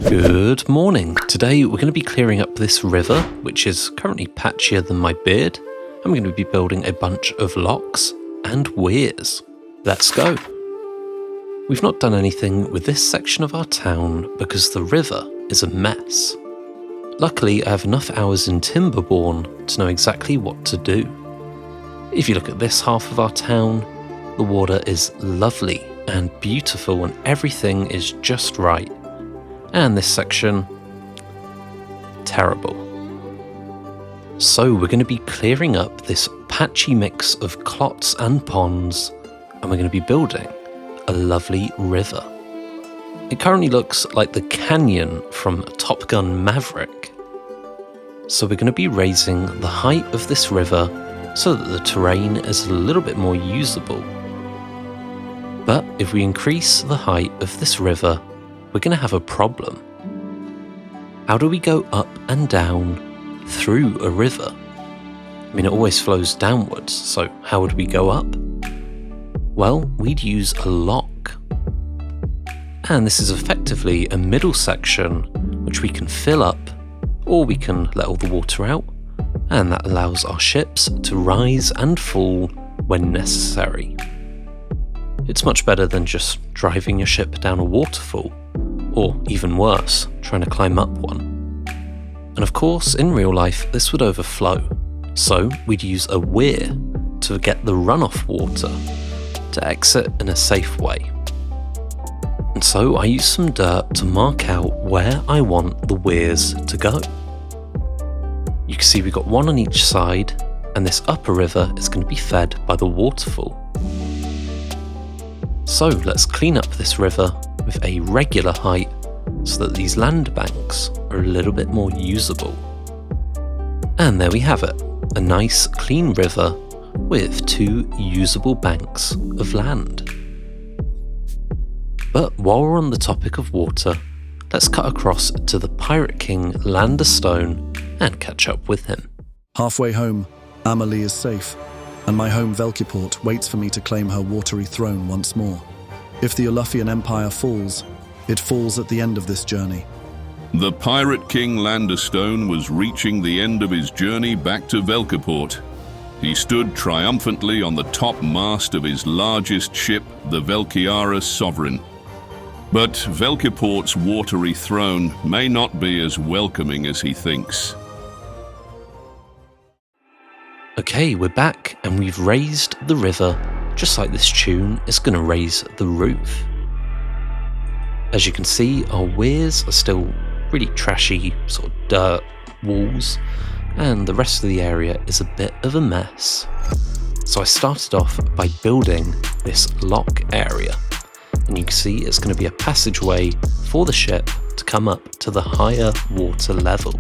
Good morning. Today we're going to be clearing up this river, which is currently patchier than my beard, and we're going to be building a bunch of locks and weirs. Let's go. We've not done anything with this section of our town because the river is a mess. Luckily, I have enough hours in Timberborn to know exactly what to do. If you look at this half of our town, the water is lovely and beautiful and everything is just right. And this section, terrible. So we're going to be clearing up this patchy mix of clots and ponds, and we're going to be building a lovely river. It currently looks like the canyon from Top Gun Maverick. So we're going to be raising the height of this river so that the terrain is a little bit more usable. But if we increase the height of this river, we're going to have a problem. How do we go up and down through a river? I mean, it always flows downwards, so how would we go up? Well, we'd use a lock. And this is effectively a middle section which we can fill up, or we can let all the water out, and that allows our ships to rise and fall when necessary. It's much better than just driving your ship down a waterfall, or even worse, trying to climb up one. And of course, in real life, this would overflow, so we'd use a weir to get the runoff water to exit in a safe way. And so I use some dirt to mark out where I want the weirs to go. You can see we've got one on each side, and this upper river is going to be fed by the waterfall. So let's clean up this river with a regular height so that these land banks are a little bit more usable. And there we have it, a nice clean river with two usable banks of land. But while we're on the topic of water, let's cut across to the Pirate King Lander Stone and catch up with him. Halfway home, Amelie is safe, and my home Velkiport waits for me to claim her watery throne once more. If the Oluffian Empire falls, it falls at the end of this journey. The Pirate King Landerstone was reaching the end of his journey back to Velkiport. He stood triumphantly on the top mast of his largest ship, the Velkiara Sovereign. But Velkiport's watery throne may not be as welcoming as he thinks. Okay, we're back and we've raised the river just like this tune is going to raise the roof. As you can see, our weirs are still really trashy sort of dirt walls, and the rest of the area is a bit of a mess. So I started off by building this lock area, and you can see it's going to be a passageway for the ship to come up to the higher water level.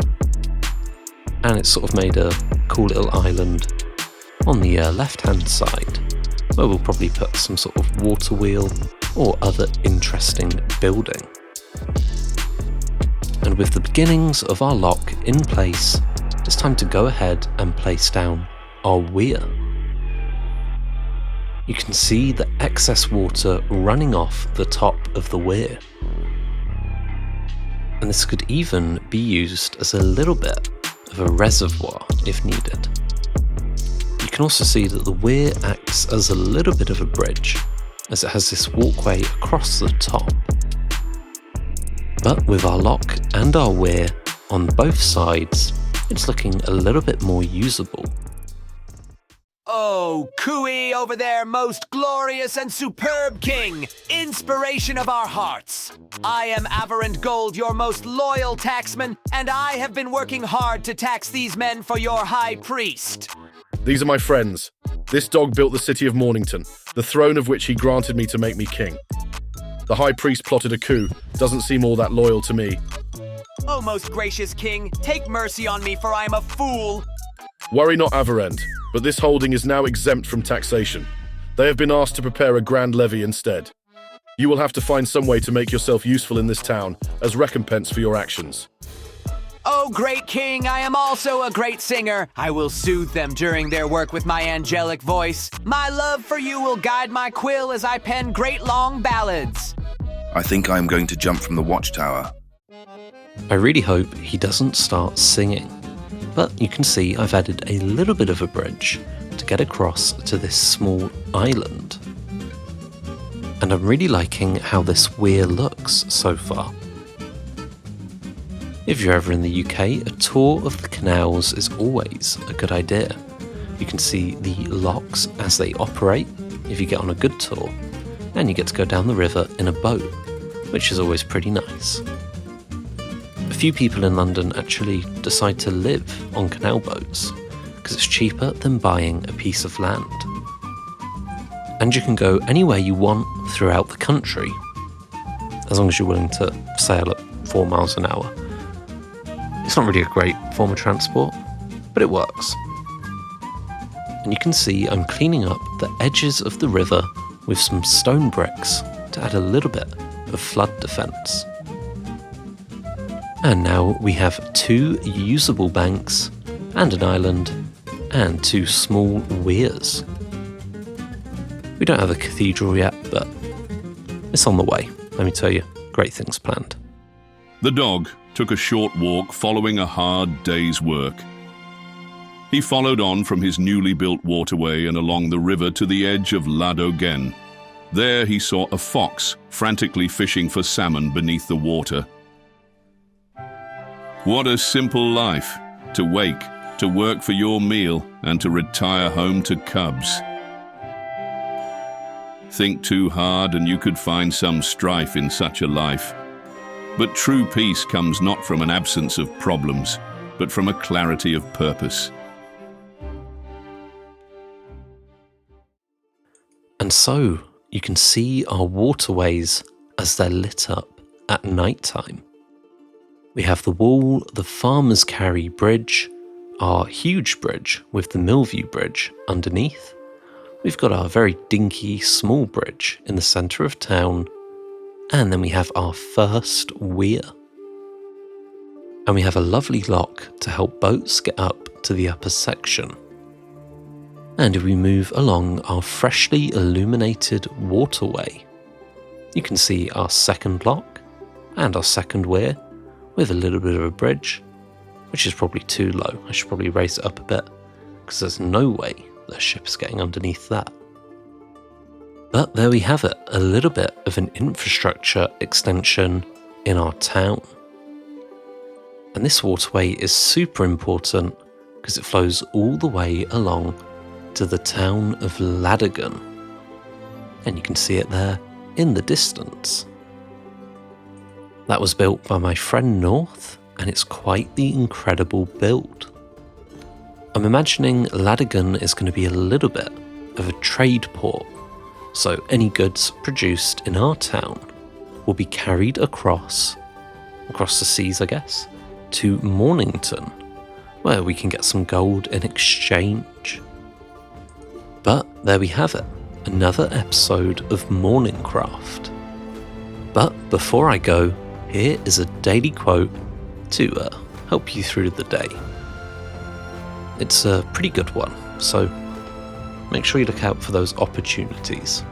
And it's sort of made a cool little island on the left-hand side, where we'll probably put some sort of water wheel or other interesting building. And with the beginnings of our lock in place, it's time to go ahead and place down our weir. You can see the excess water running off the top of the weir. And this could even be used as a little bit of a reservoir if needed. You can also see that the weir acts as a little bit of a bridge, as it has this walkway across the top. But with our lock and our weir on both sides, it's looking a little bit more usable. Oh, Cooey over there, most glorious and superb king, inspiration of our hearts. I am Averant Gold, your most loyal taxman, and I have been working hard to tax these men for your high priest. These are my friends. This dog built the city of Mornington, the throne of which he granted me to make me king. The high priest plotted a coup, doesn't seem all that loyal to me. Oh, most gracious king, take mercy on me, for I am a fool. Worry not, Averend, but this holding is now exempt from taxation. They have been asked to prepare a grand levy instead. You will have to find some way to make yourself useful in this town as recompense for your actions. Oh, great king, I am also a great singer. I will soothe them during their work with my angelic voice. My love for you will guide my quill as I pen great long ballads. I think I am going to jump from the watchtower. I really hope he doesn't start singing, but you can see I've added a little bit of a bridge to get across to this small island. And I'm really liking how this weir looks so far. If you're ever in the UK, a tour of the canals is always a good idea. You can see the locks as they operate if you get on a good tour, and you get to go down the river in a boat, which is always pretty nice. A few people in London actually decide to live on canal boats because it's cheaper than buying a piece of land. And you can go anywhere you want throughout the country, as long as you're willing to sail at 4 miles an hour. It's not really a great form of transport, but it works. And you can see I'm cleaning up the edges of the river with some stone bricks to add a little bit of flood defence. And now we have 2 usable banks and an island and 2 small weirs. We don't have a cathedral yet, but it's on the way. Let me tell you, great things planned. The dog took a short walk following a hard day's work. He followed on from his newly built waterway and along the river to the edge of Ladogen. There he saw a fox frantically fishing for salmon beneath the water. What a simple life, to wake, to work for your meal, and to retire home to cubs. Think too hard and you could find some strife in such a life. But true peace comes not from an absence of problems, but from a clarity of purpose. And so you can see our waterways as they're lit up at night time. We have the wall, the Farmers Carry Bridge, our huge bridge with the Millview Bridge underneath. We've got our very dinky small bridge in the centre of town, and then we have our first weir. And we have a lovely lock to help boats get up to the upper section. And if we move along our freshly illuminated waterway, you can see our second lock and our second weir with a little bit of a bridge, which is probably too low. I should probably raise it up a bit because there's no way the ship is getting underneath that. But there we have it, a little bit of an infrastructure extension in our town. And this waterway is super important because it flows all the way along to the town of Ladogen. And you can see it there in the distance. That was built by my friend North, and it's quite the incredible build. I'm imagining Ladogen is going to be a little bit of a trade port, so any goods produced in our town will be carried across the seas, I guess, to Mornington, where we can get some gold in exchange. But there we have it, another episode of MorningCraft. But before I go, here is a daily quote to help you through the day. It's a pretty good one, so make sure you look out for those opportunities.